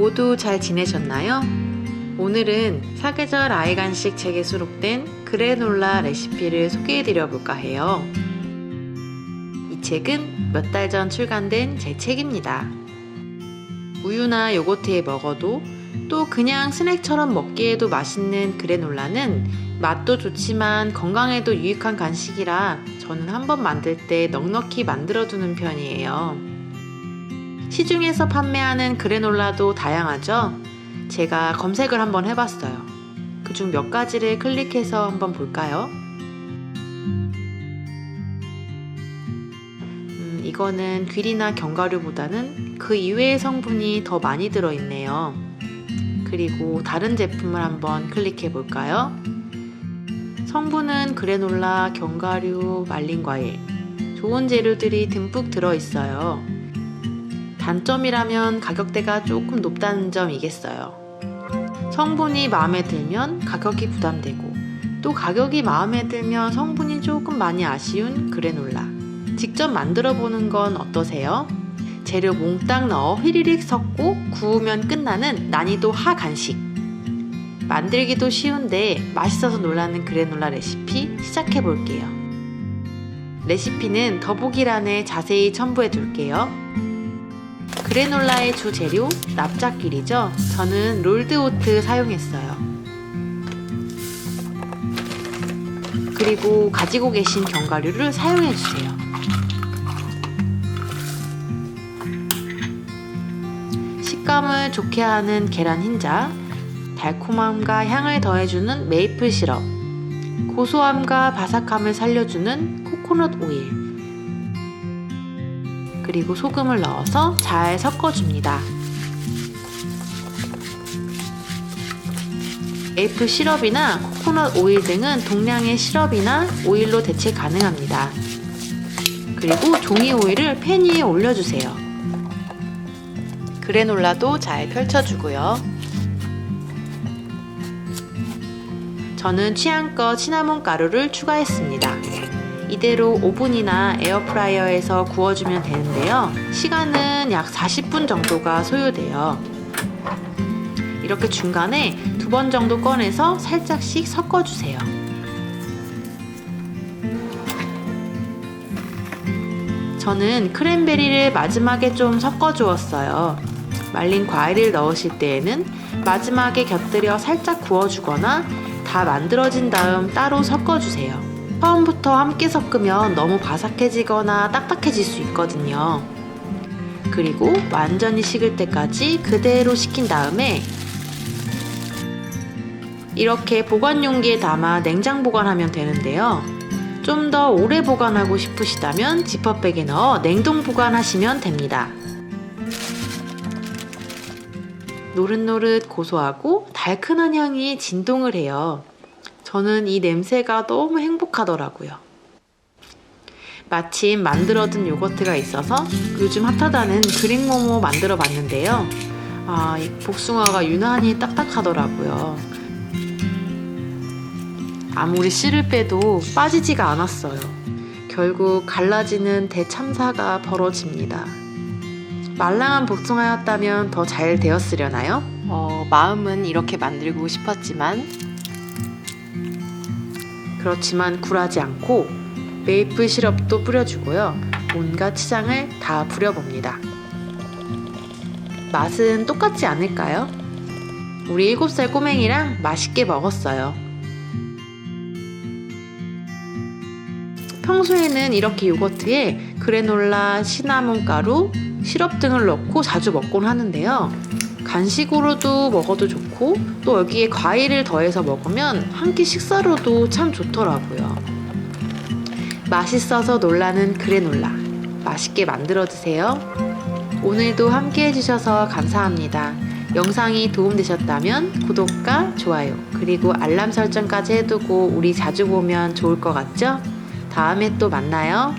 모두 잘 지내셨나요? 오늘은 사계절 아이 간식 책에 수록된 그래놀라 레시피를 소개해드려 볼까 해요. 이 책은 몇 달 전 출간된 제 책입니다. 우유나 요거트에 먹어도 또 그냥 스낵처럼 먹기에도 맛있는 그래놀라는 맛도 좋지만 건강에도 유익한 간식이라 저는 한번 만들 때 넉넉히 만들어두는 편이에요. 시중에서 판매하는 그래놀라도 다양하죠? 제가 검색을 한번 해봤어요. 그중 몇 가지를 클릭해서 한번 볼까요? 이거는 귀리나 견과류보다는 그 이외의 성분이 더 많이 들어있네요. 그리고 다른 제품을 한번 클릭해 볼까요? 성분은 그래놀라, 견과류, 말린 과일, 좋은 재료들이 듬뿍 들어있어요. 단점이라면 가격대가 조금 높다는 점이겠어요. 성분이 마음에 들면 가격이 부담되고 또 가격이 마음에 들면 성분이 조금 많이 아쉬운 그래놀라. 직접 만들어 보는 건 어떠세요? 재료 몽땅 넣어 휘리릭 섞고 구우면 끝나는 난이도 하 간식. 만들기도 쉬운데 맛있어서 놀라는 그래놀라 레시피 시작해 볼게요. 레시피는 더보기란에 자세히 첨부해 둘게요. 그래놀라의 주 재료 납작귀리죠. 저는 롤드오트 사용했어요. 그리고 가지고 계신 견과류를 사용해주세요. 식감을 좋게 하는 계란 흰자, 달콤함과 향을 더해주는 메이플 시럽, 고소함과 바삭함을 살려주는 코코넛 오일, 그리고 소금을 넣어서 잘 섞어줍니다. 메이플 시럽이나 코코넛 오일 등은 동량의 시럽이나 오일로 대체 가능합니다. 그리고 종이 오일을 팬 위에 올려주세요. 그래놀라도 잘 펼쳐주고요. 저는 취향껏 시나몬 가루를 추가했습니다. 이대로 오븐이나 에어프라이어에서 구워주면 되는데요. 시간은 약 40분 정도가 소요돼요. 이렇게 중간에 2번 정도 꺼내서 살짝씩 섞어주세요. 저는 크랜베리를 마지막에 좀 섞어주었어요. 말린 과일을 넣으실 때에는 마지막에 곁들여 살짝 구워주거나 다 만들어진 다음 따로 섞어주세요. 처음부터 함께 섞으면 너무 바삭해지거나 딱딱해질 수 있거든요. 그리고 완전히 식을 때까지 그대로 식힌 다음에 이렇게 보관 용기에 담아 냉장 보관하면 되는데요. 좀 더 오래 보관하고 싶으시다면 지퍼백에 넣어 냉동 보관하시면 됩니다. 노릇노릇 고소하고 달큰한 향이 진동을 해요. 저는 이 냄새가 너무 행복하더라고요. 마침 만들어둔 요거트가 있어서 요즘 핫하다는 그릭모모 만들어 봤는데요. 이 복숭아가 유난히 딱딱하더라고요. 아무리 씨를 빼도 빠지지가 않았어요. 결국 갈라지는 대참사가 벌어집니다. 말랑한 복숭아였다면 더 잘 되었으려나요? 마음은 이렇게 만들고 싶었지만 그렇지만 굴하지 않고 메이플 시럽도 뿌려주고요. 온갖 치장을 다 부려봅니다. 맛은 똑같지 않을까요? 우리 7살 꼬맹이랑 맛있게 먹었어요. 평소에는 이렇게 요거트에 그래놀라, 시나몬 가루, 시럽 등을 넣고 자주 먹곤 하는데요. 간식으로도 먹어도 좋고 또 여기에 과일을 더해서 먹으면 한 끼 식사로도 참 좋더라고요. 맛있어서 놀라는 그래놀라 맛있게 만들어 드세요. 오늘도 함께 해주셔서 감사합니다. 영상이 도움되셨다면 구독과 좋아요 그리고 알람 설정까지 해두고 우리 자주 보면 좋을 것 같죠? 다음에 또 만나요.